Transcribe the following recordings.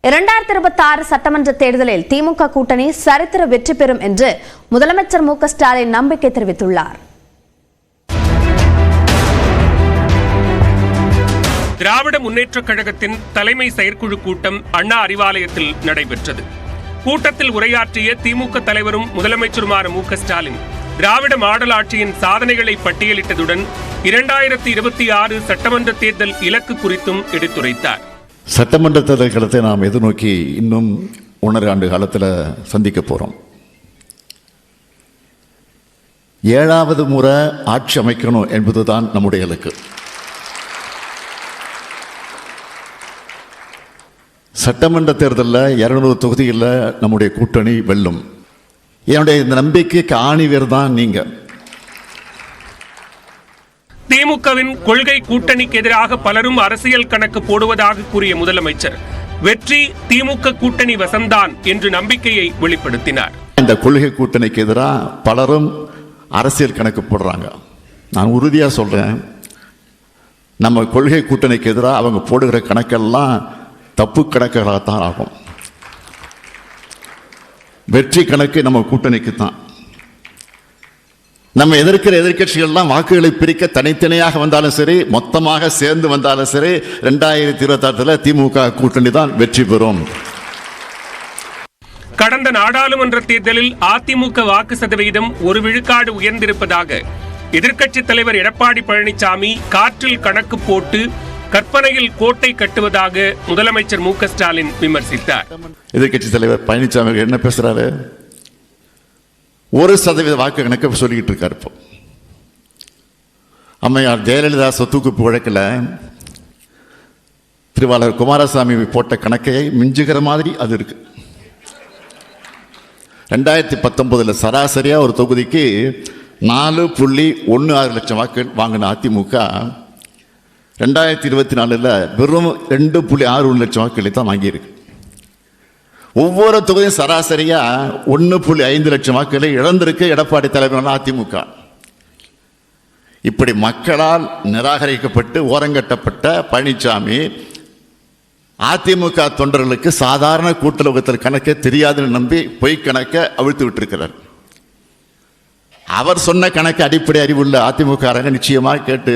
2026 சட்டமன்ற தேர்தலில் திமுக கூட்டணி சரித்திர வெற்றி பெறும் என்று முதலமைச்சர் மு க ஸ்டாலின் நம்பிக்கை தெரிவித்துள்ளார். திராவிட முன்னேற்றக் கழகத்தின் தலைமை செயற்குழு கூட்டம் அண்ணா அறிவாலயத்தில் நடைபெற்றது. கூட்டத்தில் உரையாற்றிய திமுக தலைவரும் முதலமைச்சருமான மு க ஸ்டாலின் திராவிட மாடல் ஆட்சியின் சாதனைகளை பட்டியலிட்டதுடன் 2026 சட்டமன்ற தேர்தல் இலக்கு குறித்தும் எடுத்துரைத்தார். சட்டமன்ற தேர்தல் காலத்தை நாம் எதிர்நோக்கி இன்னும் 1.5 ஆண்டு காலத்தில் சந்திக்க போகிறோம். 7வது முறை ஆட்சி அமைக்கணும் என்பதுதான் நம்முடைய இலக்கு. சட்டமன்ற தேர்தலில் 200 தொகுதிகளில் நம்முடைய கூட்டணி வெல்லும். என்னுடைய இந்த நம்பிக்கைக்கு ஆணிவேர் தான் நீங்க. திமுகவின் கொள்கை கூட்டணிக்கு எதிராக பலரும் அரசியல் கணக்கு போடுவதாக கூறிய முதலமைச்சர் வெற்றி திமுக கூட்டணி வசம்தான் என்று நம்பிக்கையை வெளிப்படுத்தினார். இந்த கொள்கை கூட்டணிக்கு எதிராக பலரும் அரசியல் கணக்கு போடுறாங்க. நான் உறுதியாக சொல்றேன், நம்ம கொள்கை கூட்டணிக்கு எதிராக அவங்க போடுகிற கணக்கெல்லாம் தப்பு கணக்குகளாகத்தான் ஆகும். வெற்றி கணக்கு நம்ம கூட்டணிக்கு தான். நம்ம எதிர்க்கிற எதிர்கட்சிகள்லாம் வாக்குகளை பிரிக்க தனித்தனியாக வந்தாலும் சரி, மொத்தமாக சேர்ந்து வந்தாலும் சரி, 2026 திமுக கூட்டணி தான் வெற்றி பெறும். கடந்த நாடாளுமன்ற தேர்தலில் அதிமுக வாக்கு சதவீதம் 1 விழுக்காடு உயர்ந்திருப்பதாக எதிர்க்கட்சித் தலைவர் எடப்பாடி பழனிசாமி காற்றில் கணக்கு போட்டு கற்பனையில் கோட்டை கட்டுவதாக முதலமைச்சர் மு க ஸ்டாலின் விமர்சித்தார். எதிர்க்கட்சித் தலைவர் பழனிசாமி என்ன பேசுறாரு? 1% வாக்கு கணக்கு சொல்லிக்கிட்டு இருக்காரு. இப்போ அம்மையார் ஜெயலலிதா சொத்துக்கு வழக்கில் திருவாளர் குமாரசாமி போட்ட கணக்கை மிஞ்சுகிற மாதிரி அது இருக்கு. 2019 சராசரியா ஒரு தொகுதிக்கு 4.16 லட்சம் வாக்குகள் வாங்கின அதிமுக 2024 வெறும் 2.61 லட்சம் வாக்குகளை தான் வாங்கியிருக்கு. ஒவ்வொரு தொகுதியும் சராசரியா 1.5 லட்சம் வாக்குகளை இழந்திருக்கு எடப்பாடி தலைமையிலான அதிமுக. இப்படி மக்களால் நிராகரிக்கப்பட்டு ஓரங்கட்டப்பட்ட பழனிசாமி அதிமுக தொண்டர்களுக்கு சாதாரண கூட்டுறவுத்தில் கணக்கே தெரியாதுன்னு நம்பி பொய் கணக்கை அவிழ்த்து விட்டிருக்கிறார். அவர் சொன்ன கணக்கு அடிப்படை அறிவுள்ள அதிமுக நிச்சயமாக கேட்டு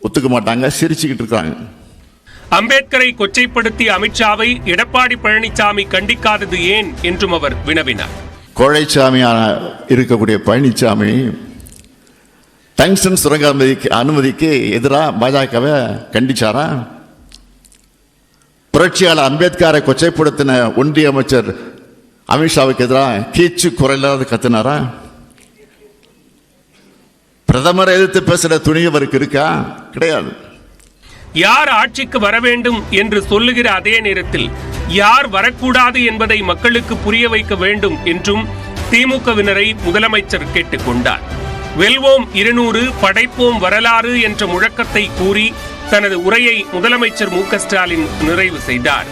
ஒத்துக்க மாட்டாங்க, சிரிச்சுக்கிட்டு இருக்காங்க. அம்பேத்கரை கொச்சைப்படுத்திய அமித்ஷாவை எடப்பாடி பழனிசாமி கண்டிக்காதது ஏன் என்றும் அவர் வினவினார். கோழைச்சாமியான இருக்கக்கூடிய பழனிசாமி டங்ஸ்டன் சுரங்க அனுமதிக்கு எதிராக பாஜகவை கண்டிச்சாரா? புரட்சியாளர் அம்பேத்கரை கொச்சைப்படுத்தின ஒன்றிய அமைச்சர் அமித்ஷாவுக்கு எதிராக கீச்சு குறையில்லாத கத்தினாரா? பிரதமரை எதிர்த்து பேசுற துணியவருக்கு இருக்கா? கிடையாது. யார் ஆட்சிக்கு வர வேண்டும் என்று சொல்லுகிற அதே நேரத்தில் யார் வரக்கூடாது என்பதை மக்களுக்கு புரிய வைக்க வேண்டும் என்றும் திமுகவினரை முதலமைச்சர் கேட்டுக்கொண்டார். வெல்வோம் 200 படைப்போம் வரலாறு என்ற முழக்கத்தை கூறி தனது உரையை முதலமைச்சர் மு க ஸ்டாலின் நிறைவு செய்தார்.